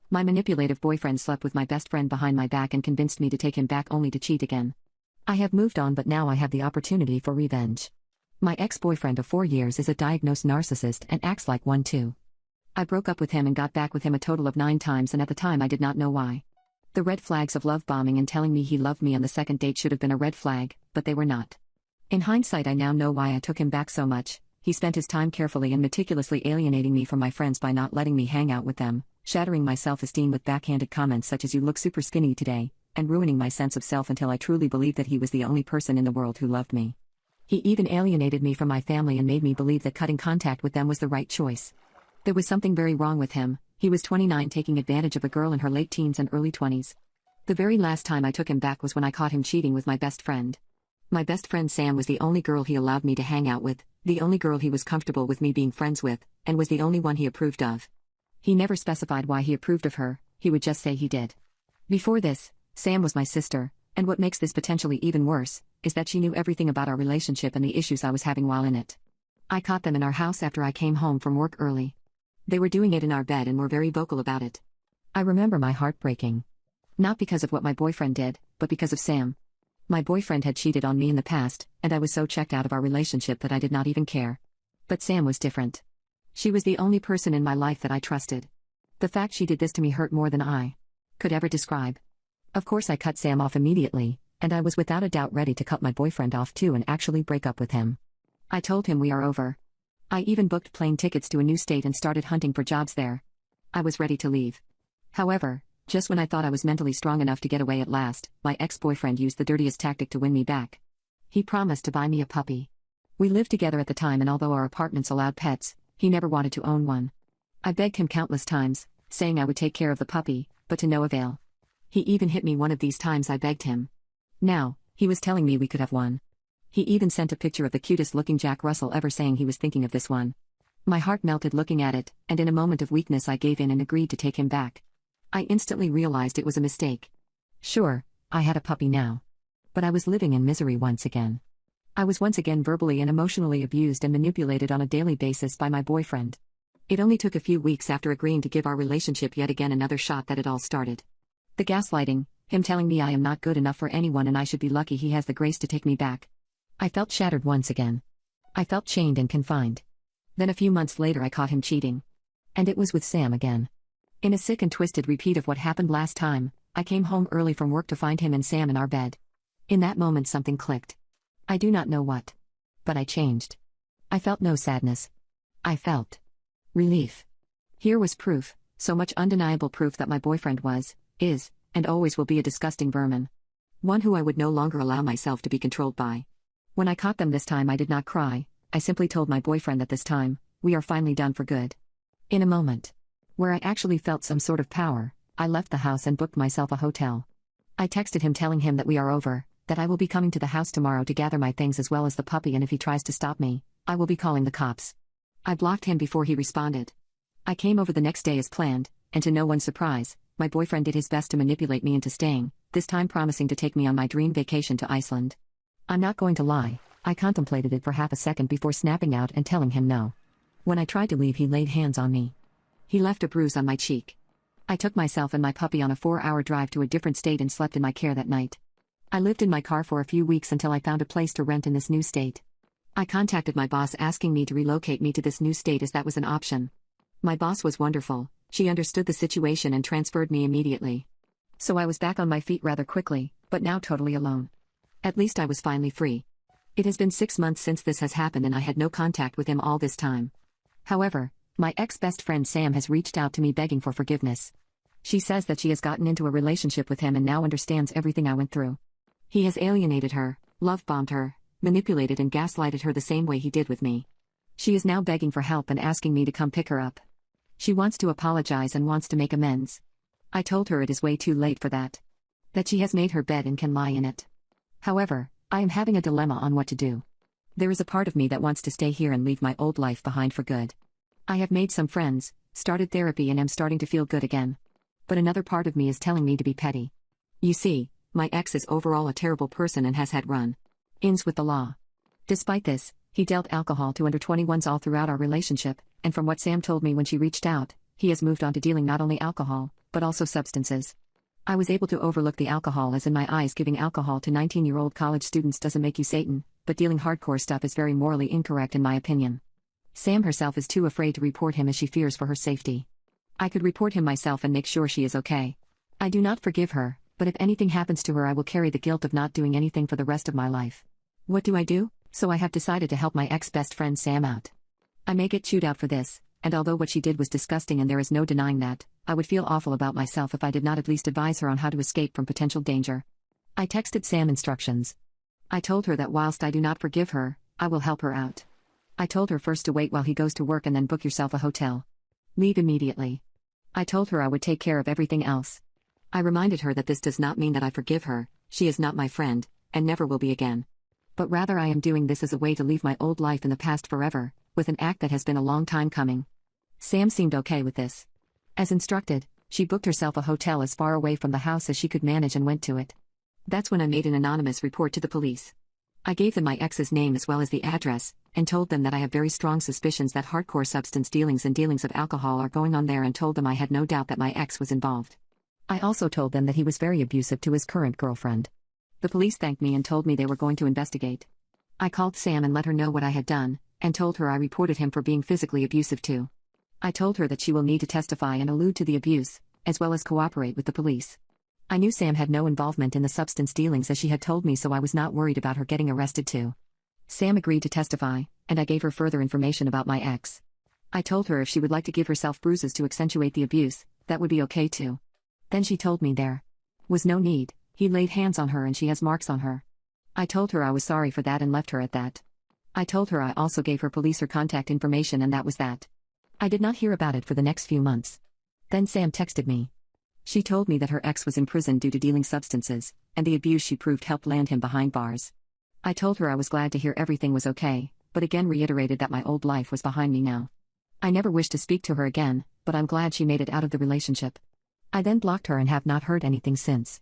My manipulative boyfriend slept with my best friend behind my back and convinced me to take him back only to cheat again. I have moved on, but now I have the opportunity for revenge. My ex-boyfriend of 4 years is a diagnosed narcissist and acts like one too. I broke up with him and got back with him a total of 9 times, and at the time I did not know why. The red flags of love bombing and telling me he loved me on the second date should have been a red flag, but they were not. In hindsight, I now know why I took him back so much. He spent his time carefully and meticulously alienating me from my friends by not letting me hang out with them, shattering my self-esteem with backhanded comments such as "you look super skinny today," and ruining my sense of self until I truly believed that he was the only person in the world who loved me. He even alienated me from my family and made me believe that cutting contact with them was the right choice. There was something very wrong with him. He was 29, taking advantage of a girl in her late teens and early 20s. The very last time I took him back was when I caught him cheating with my best friend. My best friend Sam was the only girl he allowed me to hang out with, the only girl he was comfortable with me being friends with, and was the only one he approved of. He never specified why he approved of her, he would just say he did. Before this, Sam was my sister, and what makes this potentially even worse is that she knew everything about our relationship and the issues I was having while in it. I caught them in our house after I came home from work early. They were doing it in our bed and were very vocal about it. I remember my heart breaking. Not because of what my boyfriend did, but because of Sam. My boyfriend had cheated on me in the past, and I was so checked out of our relationship that I did not even care. But Sam was different. She was the only person in my life that I trusted. The fact she did this to me hurt more than I could ever describe. Of course, I cut Sam off immediately, and I was without a doubt ready to cut my boyfriend off too and actually break up with him. I told him we are over. I even booked plane tickets to a new state and started hunting for jobs there. I was ready to leave. However, just when I thought I was mentally strong enough to get away at last, my ex-boyfriend used the dirtiest tactic to win me back. He promised to buy me a puppy. We lived together at the time, and although our apartments allowed pets, he never wanted to own one. I begged him countless times, saying I would take care of the puppy, but to no avail. He even hit me one of these times I begged him. Now, he was telling me we could have one. He even sent a picture of the cutest looking Jack Russell ever, saying he was thinking of this one. My heart melted looking at it, and in a moment of weakness I gave in and agreed to take him back. I instantly realized it was a mistake. Sure, I had a puppy now. But I was living in misery once again. I was once again verbally and emotionally abused and manipulated on a daily basis by my boyfriend. It only took a few weeks after agreeing to give our relationship yet again another shot that it all started. The gaslighting, him telling me I am not good enough for anyone and I should be lucky he has the grace to take me back. I felt shattered once again. I felt chained and confined. Then a few months later I caught him cheating. And it was with Sam again. In a sick and twisted repeat of what happened last time, I came home early from work to find him and Sam in our bed. In that moment something clicked. I do not know what. But I changed. I felt no sadness. I felt relief. Here was proof, so much undeniable proof that my boyfriend was, is, and always will be a disgusting vermin. One who I would no longer allow myself to be controlled by. When I caught them this time I did not cry, I simply told my boyfriend that this time, we are finally done for good. In a moment, where I actually felt some sort of power, I left the house and booked myself a hotel. I texted him telling him that we are over, that I will be coming to the house tomorrow to gather my things as well as the puppy, and if he tries to stop me, I will be calling the cops. I blocked him before he responded. I came over the next day as planned, and to no one's surprise, my boyfriend did his best to manipulate me into staying, this time promising to take me on my dream vacation to Iceland. I'm not going to lie, I contemplated it for half a second before snapping out and telling him no. When I tried to leave, he laid hands on me. He left a bruise on my cheek. I took myself and my puppy on a 4-hour drive to a different state and slept in my care that night. I lived in my car for a few weeks until I found a place to rent in this new state. I contacted my boss asking me to relocate me to this new state as that was an option. My boss was wonderful, she understood the situation and transferred me immediately. So I was back on my feet rather quickly, but now totally alone. At least I was finally free. It has been 6 months since this has happened and I had no contact with him all this time. However, my ex-best friend Sam has reached out to me begging for forgiveness. She says that she has gotten into a relationship with him and now understands everything I went through. He has alienated her, love-bombed her, manipulated and gaslighted her the same way he did with me. She is now begging for help and asking me to come pick her up. She wants to apologize and wants to make amends. I told her it is way too late for that. That she has made her bed and can lie in it. However, I am having a dilemma on what to do. There is a part of me that wants to stay here and leave my old life behind for good. I have made some friends, started therapy and am starting to feel good again. But another part of me is telling me to be petty. You see, my ex is overall a terrible person and has had run-ins with the law. Despite this, he dealt alcohol to under 21s all throughout our relationship, and from what Sam told me when she reached out, He has moved on to dealing not only alcohol, but also substances. I was able to overlook the alcohol, as in my eyes giving alcohol to 19-year-old college students doesn't make you Satan, but dealing hardcore stuff is very morally incorrect in my opinion. Sam herself is too afraid to report him, as she fears for her safety. I could report him myself and make sure she is okay. I do not forgive her, but if anything happens to her I will carry the guilt of not doing anything for the rest of my life. What do I do? So I have decided to help my ex-best friend Sam out. I may get chewed out for this, and although what she did was disgusting and there is no denying that, I would feel awful about myself if I did not at least advise her on how to escape from potential danger. I texted Sam instructions. I told her that whilst I do not forgive her, I will help her out. I told her first to wait while he goes to work and then book yourself a hotel. Leave immediately. I told her I would take care of everything else. I reminded her that this does not mean that I forgive her, she is not my friend, and never will be again. But rather I am doing this as a way to leave my old life in the past forever, with an act that has been a long time coming. Sam seemed okay with this. As instructed, she booked herself a hotel as far away from the house as she could manage and went to it. That's when I made an anonymous report to the police. I gave them my ex's name as well as the address, and told them that I have very strong suspicions that hardcore substance dealings and dealings of alcohol are going on there, and told them I had no doubt that my ex was involved. I also told them that he was very abusive to his current girlfriend. The police thanked me and told me they were going to investigate. I called Sam and let her know what I had done, and told her I reported him for being physically abusive too. I told her that she will need to testify and allude to the abuse, as well as cooperate with the police. I knew Sam had no involvement in the substance dealings, as she had told me, so I was not worried about her getting arrested too. Sam agreed to testify, and I gave her further information about my ex. I told her if she would like to give herself bruises to accentuate the abuse, that would be okay too. Then she told me there was no need, he laid hands on her and she has marks on her. I told her I was sorry for that and left her at that. I told her I also gave her police her contact information, and that was that. I did not hear about it for the next few months. Then Sam texted me. She told me that her ex was in prison due to dealing substances, and the abuse she proved helped land him behind bars. I told her I was glad to hear everything was okay, but again reiterated that my old life was behind me now. I never wished to speak to her again, but I'm glad she made it out of the relationship. I then blocked her and have not heard anything since.